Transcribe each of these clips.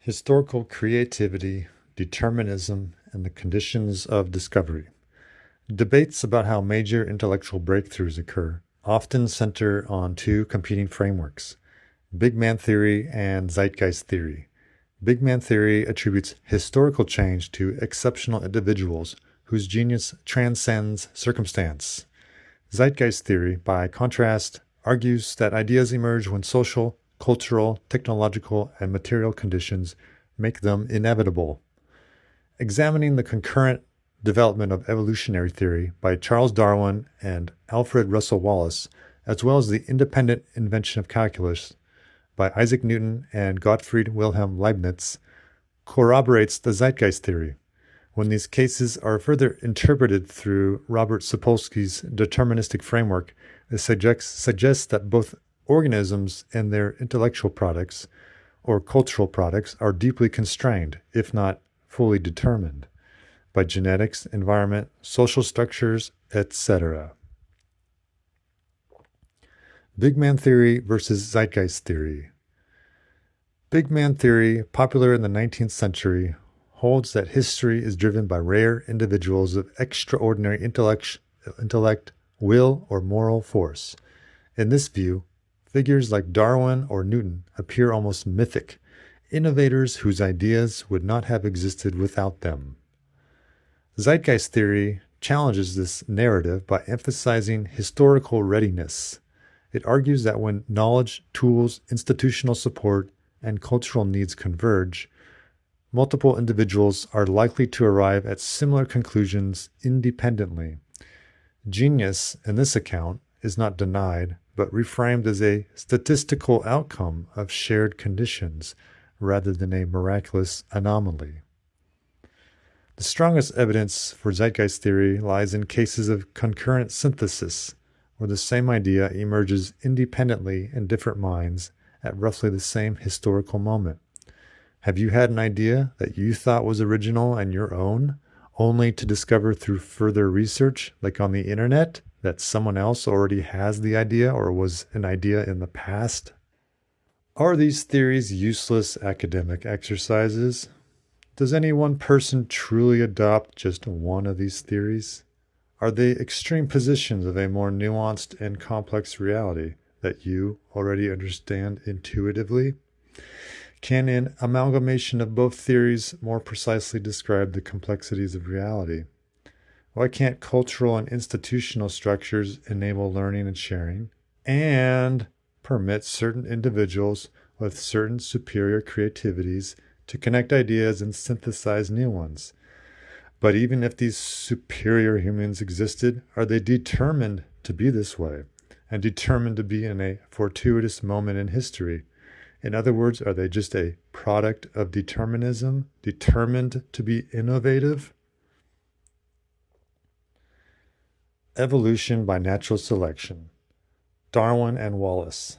Historical creativity, determinism, and the conditions of discovery. Debates about how major intellectual breakthroughs occur often center on two competing frameworks: big man theory and zeitgeist theory. Big man theory attributes historical change to exceptional individuals whose genius transcends circumstance. Zeitgeist theory, by contrast, argues that ideas emerge when social, cultural, technological, and material conditions make them inevitable. Examining the concurrent development of evolutionary theory by Charles Darwin and Alfred Russell Wallace, as well as the independent invention of calculus by Isaac Newton and Gottfried Wilhelm Leibniz, corroborates the zeitgeist theory. When these cases are further interpreted through Robert Sapolsky's deterministic framework, it suggests that both organisms and their intellectual products or cultural products are deeply constrained, if not fully determined, by genetics, environment, social structures, etc. Big man theory versus zeitgeist theory. Big man theory, popular in the 19th century, holds that history is driven by rare individuals of extraordinary intellect, will, or moral force. In this view, figures like Darwin or Newton appear almost mythic, innovators whose ideas would not have existed without them. Zeitgeist theory challenges this narrative by emphasizing historical readiness. It argues that when knowledge, tools, institutional support, and cultural needs converge, multiple individuals are likely to arrive at similar conclusions independently. Genius, in this account, is not denied, but reframed as a statistical outcome of shared conditions rather than a miraculous anomaly. The strongest evidence for zeitgeist theory lies in cases of concurrent synthesis, where the same idea emerges independently in different minds at roughly the same historical moment. Have you had an idea that you thought was original and your own, only to discover through further research, like on the internet, that someone else already has the idea or was an idea in the past? Are these theories useless academic exercises? Does any one person truly adopt just one of these theories? Are they extreme positions of a more nuanced and complex reality that you already understand intuitively? Can an amalgamation of both theories more precisely describe the complexities of reality? Why can't cultural and institutional structures enable learning and sharing, and permit certain individuals with certain superior creativities to connect ideas and synthesize new ones? But even if these superior humans existed, are they determined to be this way, and determined to be in a fortuitous moment in history? In other words, are they just a product of determinism, determined to be innovative? Evolution by natural selection. Darwin and Wallace.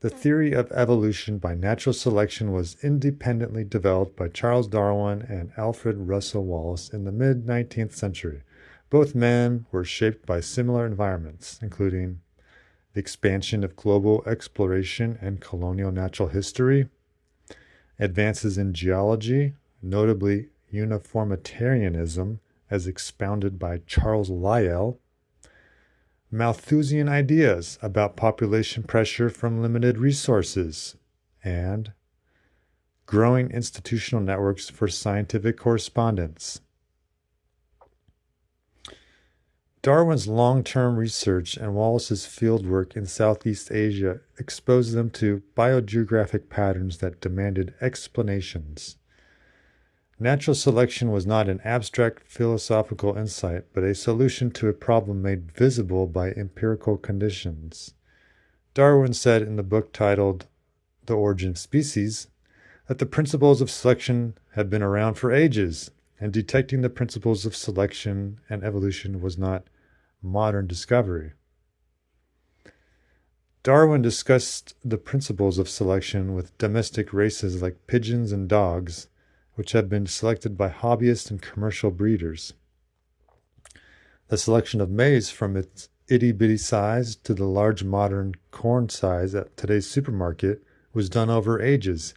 The theory of evolution by natural selection was independently developed by Charles Darwin and Alfred Russell Wallace in the mid-19th century. Both men were shaped by similar environments, including the expansion of global exploration and colonial natural history, advances in geology, notably uniformitarianism, as expounded by Charles Lyell, Malthusian ideas about population pressure from limited resources, and growing institutional networks for scientific correspondence. Darwin's long-term research and Wallace's fieldwork in Southeast Asia exposed them to biogeographic patterns that demanded explanations. Natural selection was not an abstract philosophical insight, but a solution to a problem made visible by empirical conditions. Darwin said in the book titled The Origin of Species that the principles of selection had been around for ages, and detecting the principles of selection and evolution was not modern discovery. Darwin discussed the principles of selection with domestic races like pigeons and dogs, which had been selected by hobbyists and commercial breeders. The selection of maize from its itty-bitty size to the large modern corn size at today's supermarket was done over ages,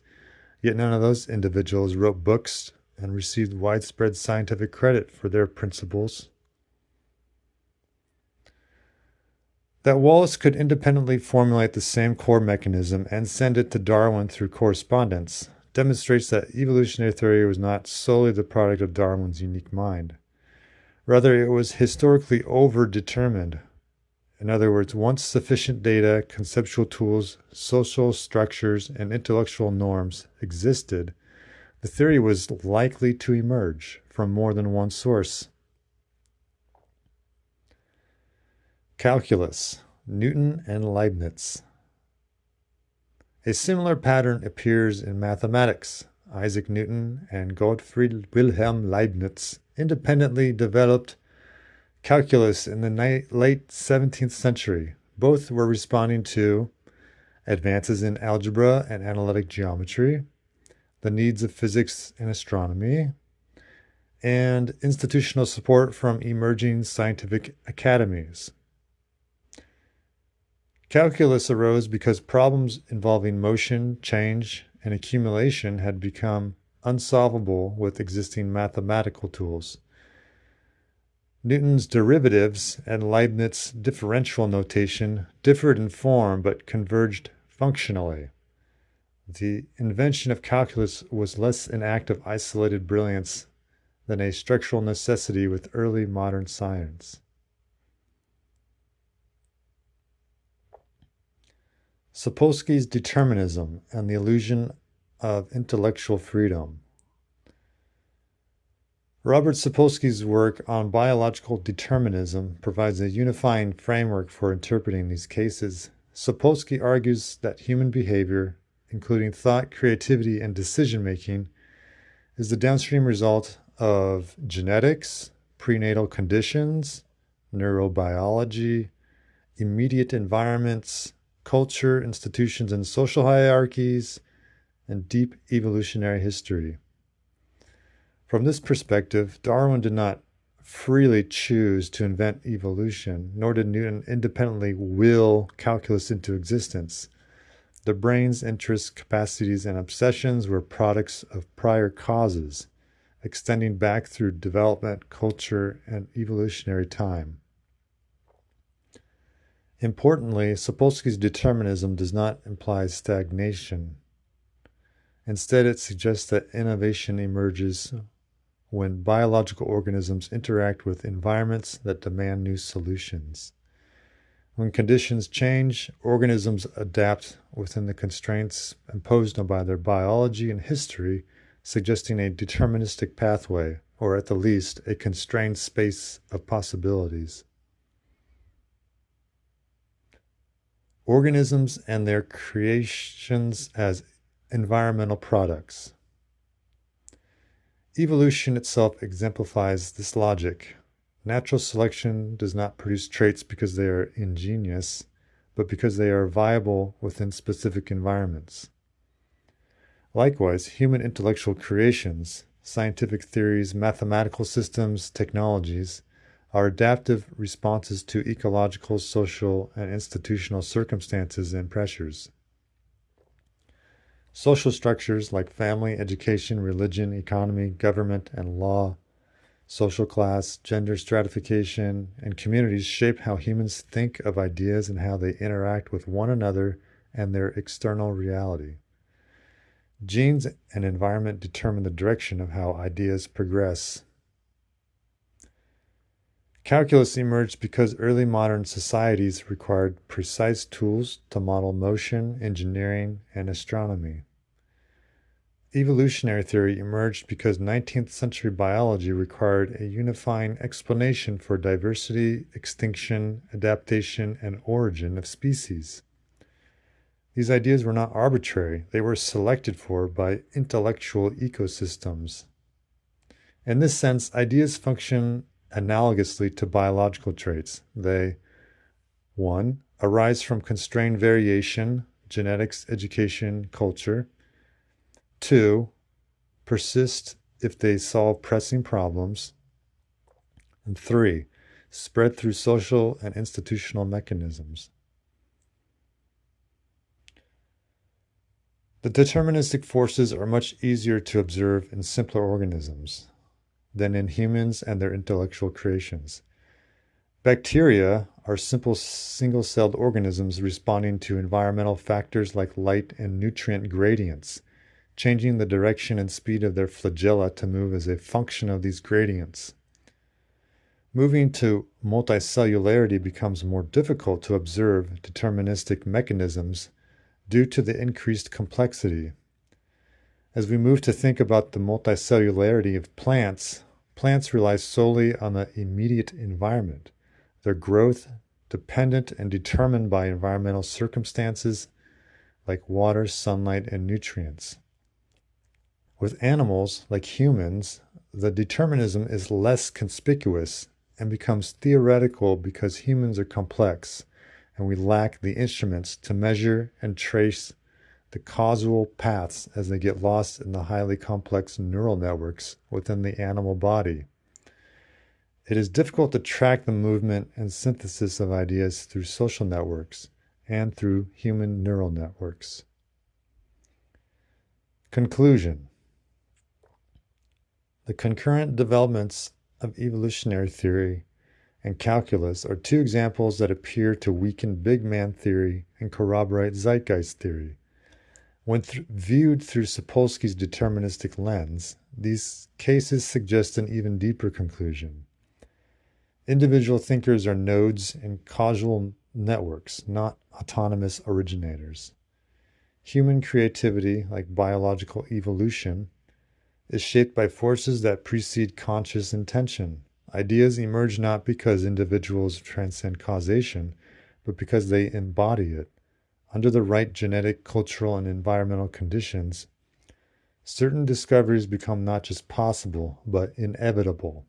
Yet none of those individuals wrote books and received widespread scientific credit for their principles. That Wallace could independently formulate the same core mechanism and send it to Darwin through correspondence demonstrates that evolutionary theory was not solely the product of Darwin's unique mind. Rather, it was historically overdetermined. In other words, once sufficient data, conceptual tools, social structures, and intellectual norms existed, the theory was likely to emerge from more than one source. Calculus, Newton and Leibniz. A similar pattern appears in mathematics. Isaac Newton and Gottfried Wilhelm Leibniz independently developed calculus in the late 17th century. Both were responding to advances in algebra and analytic geometry, the needs of physics and astronomy, and institutional support from emerging scientific academies. Calculus arose because problems involving motion, change, and accumulation had become unsolvable with existing mathematical tools. Newton's derivatives and Leibniz's differential notation differed in form but converged functionally. The invention of calculus was less an act of isolated brilliance than a structural necessity with early modern science. Sapolsky's determinism and the illusion of intellectual freedom. Robert Sapolsky's work on biological determinism provides a unifying framework for interpreting these cases. Sapolsky argues that human behavior, including thought, creativity, and decision-making, is the downstream result of genetics, prenatal conditions, neurobiology, immediate environments, culture, institutions, and social hierarchies, and deep evolutionary history. From this perspective, Darwin did not freely choose to invent evolution, nor did Newton independently will calculus into existence. The brain's interests, capacities, and obsessions were products of prior causes, extending back through development, culture, and evolutionary time. Importantly, Sapolsky's determinism does not imply stagnation. Instead, it suggests that innovation emerges when biological organisms interact with environments that demand new solutions. When conditions change, organisms adapt within the constraints imposed by their biology and history, suggesting a deterministic pathway, or at the least, a constrained space of possibilities. Organisms and their creations as environmental products. Evolution itself exemplifies this logic. Natural selection does not produce traits because they are ingenious, but because they are viable within specific environments. Likewise, human intellectual creations, scientific theories, mathematical systems, technologies, are adaptive responses to ecological, social, and institutional circumstances and pressures. Social structures like family, education, religion, economy, government, and law, social class, gender stratification, and communities shape how humans think of ideas and how they interact with one another and their external reality. Genes and environment determine the direction of how ideas progress. Calculus emerged because early modern societies required precise tools to model motion, engineering, and astronomy. Evolutionary theory emerged because 19th century biology required a unifying explanation for diversity, extinction, adaptation, and origin of species. These ideas were not arbitrary, they were selected for by intellectual ecosystems. In this sense, ideas function analogously to biological traits. They, 1. Arise from constrained variation, genetics, education, culture. 2. Persist if they solve pressing problems. And 3. Spread through social and institutional mechanisms. The deterministic forces are much easier to observe in simpler organisms than in humans and their intellectual creations. Bacteria are simple single-celled organisms responding to environmental factors like light and nutrient gradients, changing the direction and speed of their flagella to move as a function of these gradients. Moving to multicellularity becomes more difficult to observe deterministic mechanisms due to the increased complexity. As we move to think about the multicellularity of plants, plants rely solely on the immediate environment, their growth dependent and determined by environmental circumstances like water, sunlight, and nutrients. With animals, like humans, the determinism is less conspicuous and becomes theoretical because humans are complex and we lack the instruments to measure and trace the causal paths as they get lost in the highly complex neural networks within the animal body. It is difficult to track the movement and synthesis of ideas through social networks and through human neural networks. Conclusion. The concurrent developments of evolutionary theory and calculus are two examples that appear to weaken big man theory and corroborate zeitgeist theory. When viewed through Sapolsky's deterministic lens, these cases suggest an even deeper conclusion. Individual thinkers are nodes in causal networks, not autonomous originators. Human creativity, like biological evolution, is shaped by forces that precede conscious intention. Ideas emerge not because individuals transcend causation, but because they embody it. Under the right genetic, cultural, and environmental conditions, certain discoveries become not just possible, but inevitable.